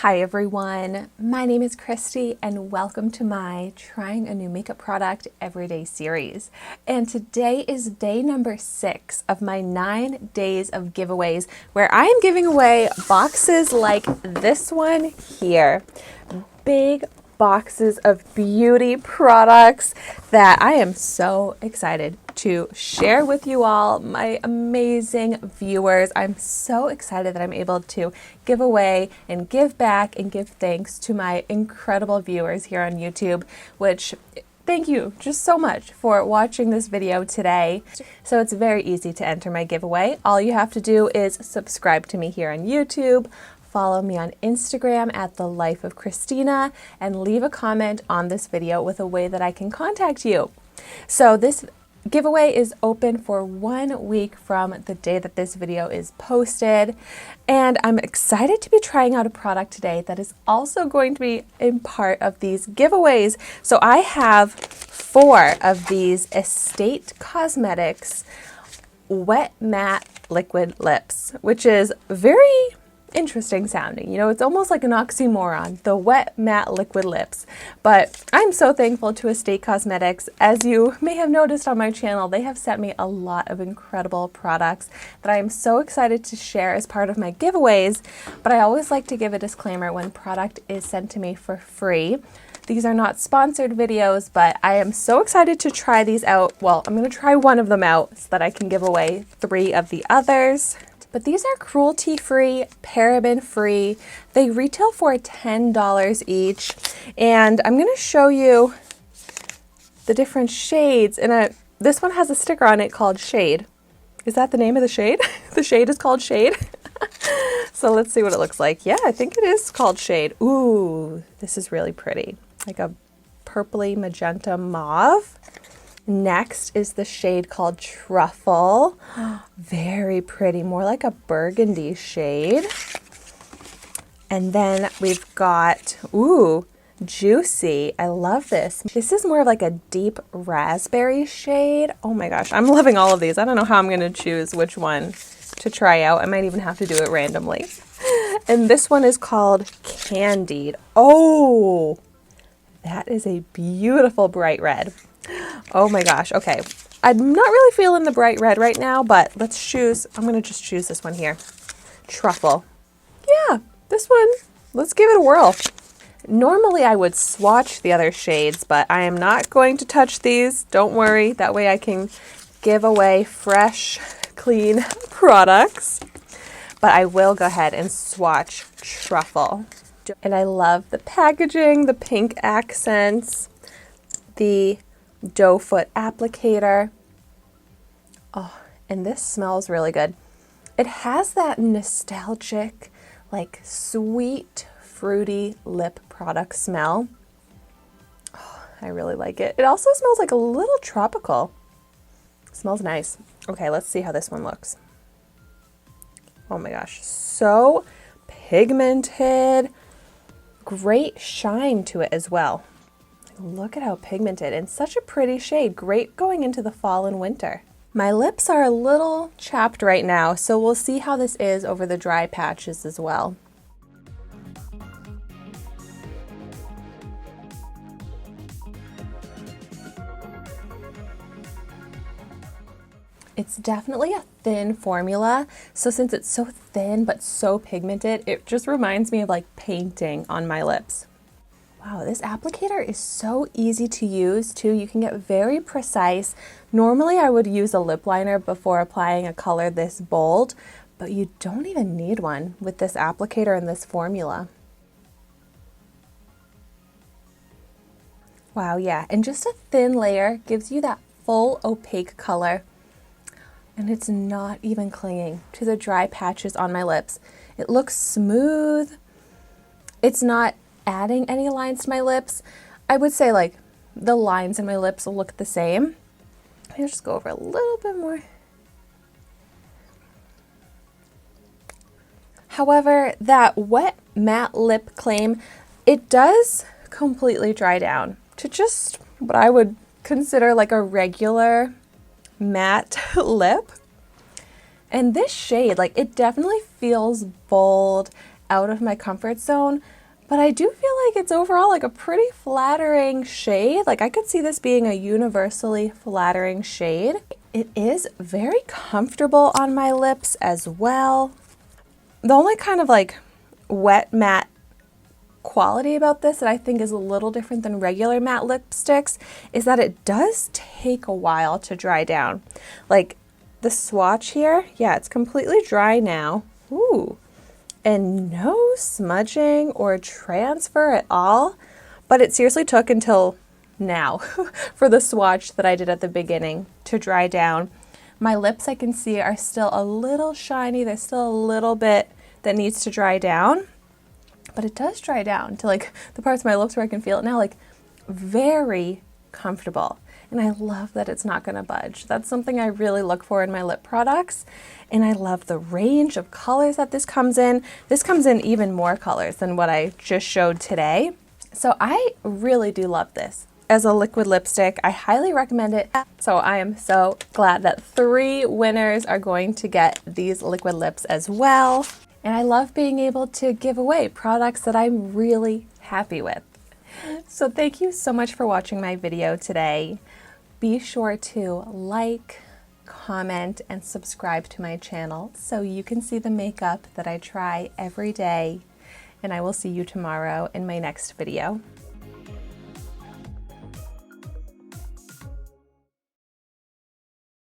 Hi everyone, my name is Christy and welcome to my Trying a New Makeup Product Everyday series. And today is day number 6 of my 9 days of giveaways where I am giving away boxes like this one here. Big boxes of beauty products that I am so excited to share with you all, my amazing viewers. I'm so excited that I'm able to give away and give back and give thanks to my incredible viewers here on YouTube, which thank you just so much for watching this video today. So it's very easy to enter my giveaway. All you have to do is subscribe to me here on YouTube, follow me on Instagram at The Life of Christina, and leave a comment on this video with a way that I can contact you. So this giveaway is open for 1 week from the day that this video is posted, and I'm excited to be trying out a product today that is also going to be in part of these giveaways. So I have 4 of these Estate Cosmetics Wet Matte Liquid Lips, which is very interesting sounding. You know, it's almost like an oxymoron, the wet matte liquid lips. But I'm so thankful to Estate Cosmetics. As you may have noticed on my channel, they have sent me a lot of incredible products that I am so excited to share as part of my giveaways. But I always like to give a disclaimer when product is sent to me for free. These are not sponsored videos, but I am so excited to try these out. Well, I'm going to try one of them out so that I can give away 3 of the others. But these are cruelty-free, paraben-free. They retail for $10 each. And I'm going to show you the different shades. And this one has a sticker on it called Shade. Is that the name of the shade? The shade is called Shade. So let's see what it looks like. Yeah, I think it is called Shade. Ooh, this is really pretty. Like a purpley magenta mauve. Next is the shade called Truffle. Very pretty, more like a burgundy shade. And then we've got, ooh, Juicy. I love this. This is more of like a deep raspberry shade. Oh my gosh, I'm loving all of these. I don't know how I'm going to choose which one to try out. I might even have to do it randomly. And this one is called Candied. Oh, that is a beautiful bright red. Oh my gosh, okay. I'm not really feeling the bright red right now, but let's choose, I'm gonna just choose this one here. Truffle. Yeah, this one, let's give it a whirl. Normally I would swatch the other shades, but I am not going to touch these. Don't worry, that way I can give away fresh, clean products. But I will go ahead and swatch Truffle. And I love the packaging, the pink accents, the doe foot applicator. Oh, and this smells really good. It has that nostalgic, like sweet, fruity lip product smell. Oh, I really like it. It also smells like a little tropical. It smells nice. Okay, let's see how this one looks. Oh my gosh, so pigmented. Great shine to it as well. Look at how pigmented and such a pretty shade. Great going into the fall and winter. My lips are a little chapped right now, so we'll see how this is over the dry patches as well. It's definitely a thin formula, so since it's so thin but so pigmented, it just reminds me of like painting on my lips. Wow, this applicator is so easy to use too. You can get very precise. Normally I would use a lip liner before applying a color this bold, but you don't even need one with this applicator and this formula. Wow, yeah, and just a thin layer gives you that full opaque color. And it's not even clinging to the dry patches on my lips. It looks smooth. It's not adding any lines to my lips. I would say like the lines in my lips will look the same. I'll just go over a little bit more. However, that wet matte lip claim, it does completely dry down to just what I would consider like a regular matte lip. And this shade, like, it definitely feels bold out of my comfort zone, but I do feel like it's overall like a pretty flattering shade. Like I could see this being a universally flattering shade. It is very comfortable on my lips as well. The only kind of like wet matte quality about this that I think is a little different than regular matte lipsticks is that it does take a while to dry down. Like the swatch here, yeah, it's completely dry now. Ooh, and no smudging or transfer at all, but it seriously took until now for the swatch that I did at the beginning to dry down. My lips, I can see, are still a little shiny. There's still a little bit that needs to dry down, but it does dry down to like the parts of my lips where I can feel it now, like very comfortable. And I love that it's not gonna budge. That's something I really look for in my lip products. And I love the range of colors that this comes in. This comes in even more colors than what I just showed today. So I really do love this. As a liquid lipstick, I highly recommend it. So I am so glad that 3 winners are going to get these liquid lips as well. And I love being able to give away products that I'm really happy with. So thank you so much for watching my video today. Be sure to like, comment, and subscribe to my channel so you can see the makeup that I try every day. And I will see you tomorrow in my next video.